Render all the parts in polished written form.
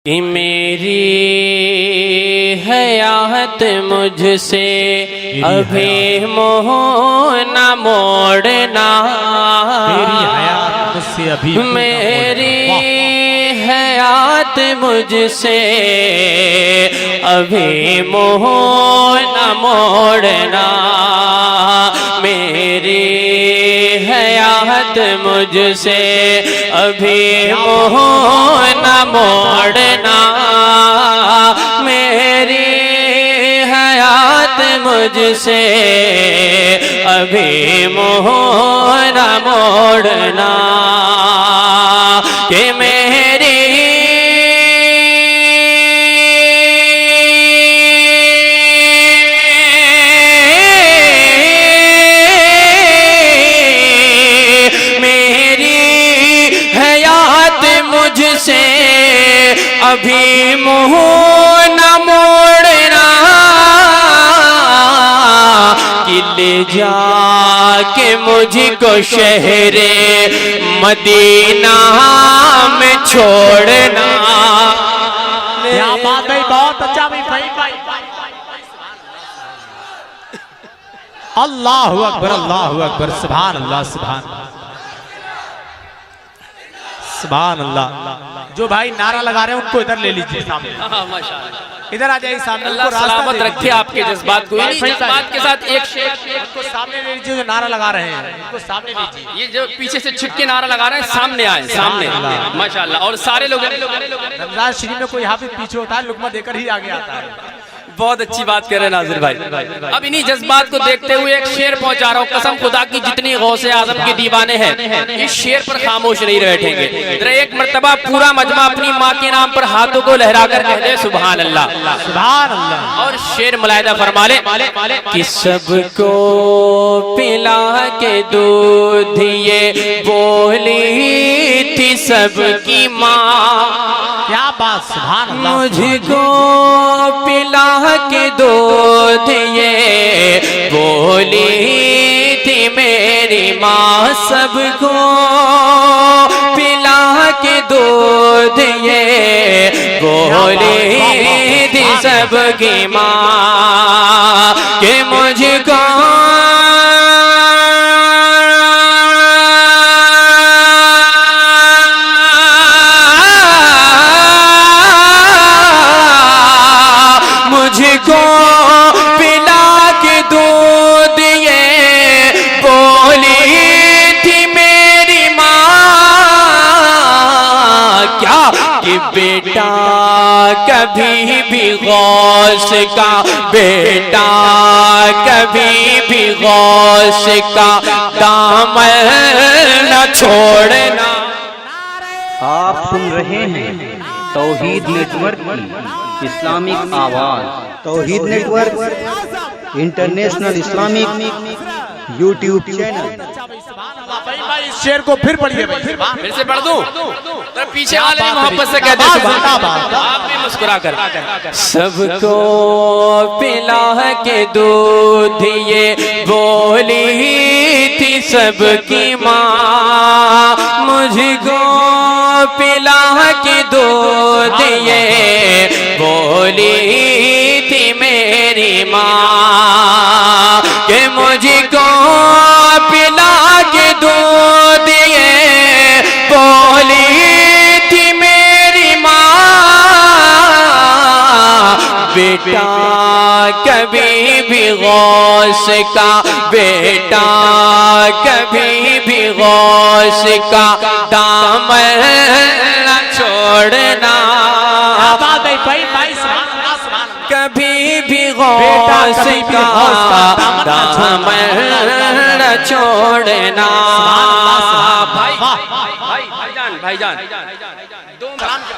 कि मेरी हयात मुझसे अभी मोह न मोड़ना, मेरी हयात मुझसे अभी मेरी हयात मुझसे अभी मोह न मोड़ना, मेरी हयात मुझसे अभी मोह न मोड़ना, मेरी हयात मुझसे अभी मोह न मोड़ना, कि मेरी मुझसे अभी मुँह न मोड़ना, कि ले जाके मुझको शहरे मदीना में छोड़ना। क्या बात है, बहुत अच्छा भाई। अल्लाहु अकबर, अल्लाहु अकबर, सुभान अल्लाह, सुभान अल्लाह। जो भाई नारा लगा रहे हैं उनको इधर ले लीजिए सामने, इधर आ जाइए सामने। अल्लाह सलामत रखे आपके जज्बात को। जज्बात के साथ एक शेर उनको सामने ले लीजिए, जो नारा लगा रहे हैं उनको सामने लीजिए। ये जो पीछे से छिपके नारा लगा रहे हैं सामने आए, सामने माशाल्लाह। और सारे लोग रमजान शरीफ में कोई हाफिज पीछे होता है, लुकमा देकर ही आगे आता है। बहुत अच्छी बात कह रहे हैं नाज़िर भाई। अब इन्हीं जज्बात को देखते हुए एक शेर पहुंचा रहा हूँ। कसम खुदा की जितनी गौसे आजम के दीवाने हैं इस शेर पर खामोश नहीं बैठेंगे। एक मर्तबा पूरा मजमा अपनी माँ के नाम पर हाथों को लहराकर कह दे सुभान अल्लाह, सुभान अल्लाह। और शेर मुलायदा फरमा ले कि सबको पिला के दूध ये बोली थी सबकी माँ। क्या बात, सुभान अल्लाह। मुझको पिला के दूध ये बोली थी मेरी माँ, सबको पिला के दूध ये बोली थी सबकी माँ, कि मुझको पिला के दूध ये बोली थी मेरी माँ, क्या कि बेटा कभी भी गौस का, बेटा कभी भी गौस का दामन न छोड़ना। आप सुन रहे हैं तौहीद नेटवर्क की इस्लामिक आवाज। Tauheed network international Islamic YouTube channel. इस शेर को फिर पढ़िए, फिर से पढ़ दूं तो पीछे वाले भी मोहब्बत से कहते हैं, आप भी मुस्कुरा कर। सबको पिला के दूध ये बोली थी सबकी माँ, मुझको पिला के दूध ये बोली थी मेरी माँ, कि मुझको पिला के दूध ये बोली थी मेरी माँ, बेटा कभी भी गौस का, बेटा कभी भी गौस का दामन न छोड़ना, कभी भी गौस का दामन न छोड़ना। भाईजान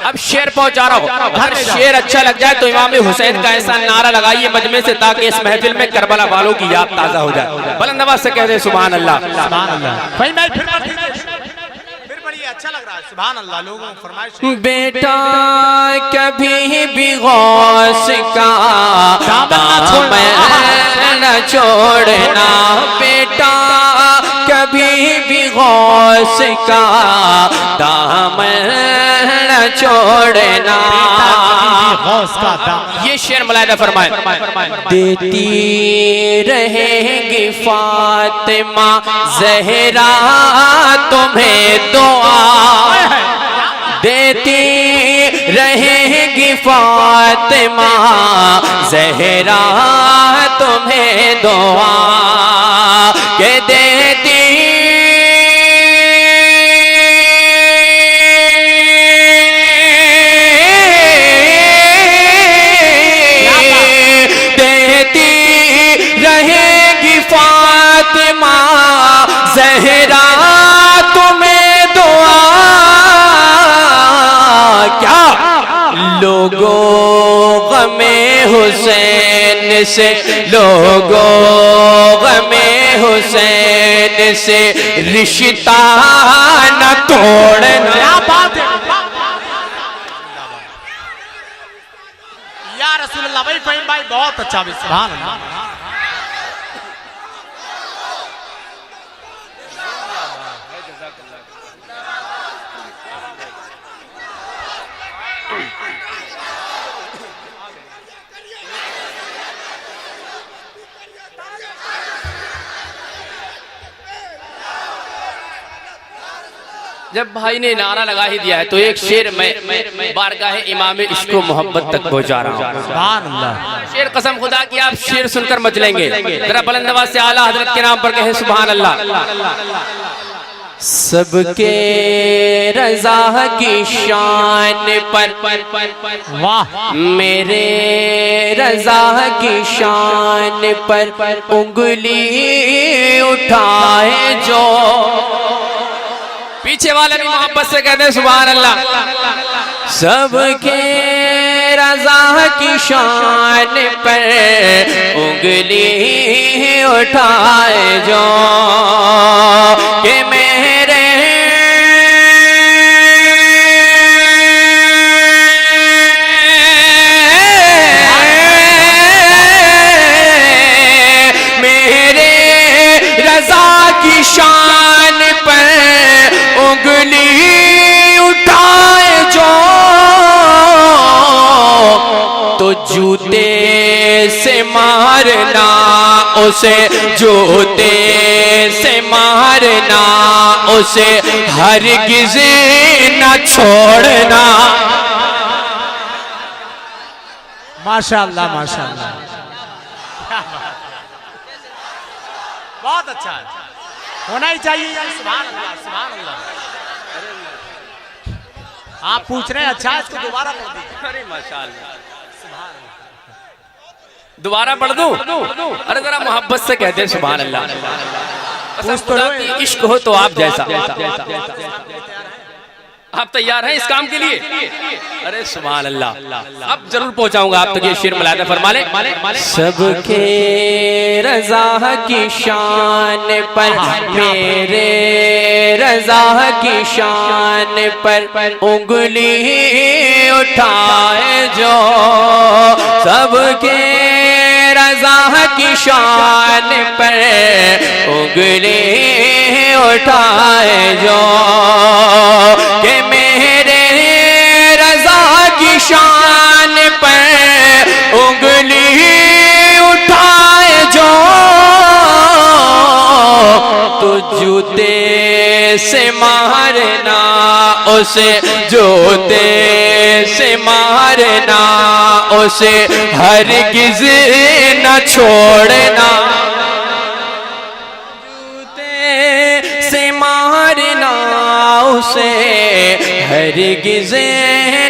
अब शेर पहुंचा रहा हूँ। अगर शेर अच्छा लग जाए तो इमाम हुसैन का ऐसा नारा लगाइए मजमे से, ताकि इस महफिल में करबला वालों की याद ताजा हो जाए। बुलंद आवाज से कह दे सुभान अल्लाह, सुभान अल्लाह। भाई मैं फिर पढ़िए, अच्छा लग रहा है, सुभान अल्लाह। लोगों को फरमाइश, बेटा कभी भी गौस का दामन न छोड़ना, बेटा कभी भी गौस का दामन न छोड़ना, उसका दाम। ये शेर मुलाहिदा फरमाए, देती रहेंगी फातिमा ज़हरा तुम्हें दुआ, देती रहेंगी फातिमा ज़हरा तुम्हें दुआ, के देती फातिमा ज़हरा तुम्हें दुआ, क्या लोगों गमे हुसैन से, लोगों गमे हुसैन से रिश्ता न तोड़ना। क्या बात है या रसूलुल्लाह। भाई फहीम भाई बहुत अच्छा भी, सुभान अल्लाह। जब भाई ने नारा लगा ही दिया है तो एक शेर मैं बारगाह इमाम इश्क व मोहब्बत तक पहुंचा रहा हूँ। सुभान अल्लाह। शेर कसम खुदा की आप शेर सुनकर मचलेंगे। जरा बुलंद आवाज से आला हजरत के नाम पर कहे सुभान अल्लाह। सबके रजा की शान पर, वाह, मेरे रजा की शान पर उंगली उठाए जो, पीछे वाले भी मोहब्बत से कहते हैं सुभान अल्लाह। सबके रजा की शान पर उंगली उठाए जो, कि मेरे रजा की शान पर उंगली उठाए जो, तो जूते से मारना उसे, जूते से मारना उसे हरगिज़ न छोड़ना। माशाअल्लाह माशाअल्लाह, बहुत अच्छा है, होना ही चाहिए। सुभान अल्लाह सुभान अल्लाह। आप पूछ रहे हैं अच्छा है, इसको दोबारा पढ़ दीजिए। अरे माशाअल्लाह, दोबारा पढ़ दूं? अरे जरा मोहब्बत से कहते हैं सुभान अल्लाह। खुदा की इश्क हो तो आप जैसा। आप तैयार हैं इस काम के लिए? अरे सुभान अल्लाह, अब जरूर पहुंचाऊंगा आप तक ये शेर मुलाहिदा फरमा ले। सबके रजा की शान पर, मेरे रजा की शान पर उंगली उठाए जो, सबके रजा की शान पर उंगली उठाए जो, कि मेरे रजा की शान पर उंगली उठाए जो, तो जूते से मारना उसे, जूते से मारना उसे हरगिज़ न छोड़ना, जूते से मारना उसे हरगिज़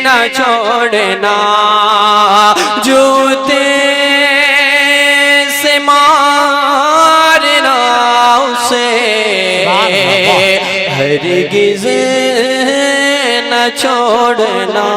न छोड़ना, जूते से मारना उसे हरगिज़ न छोड़ना।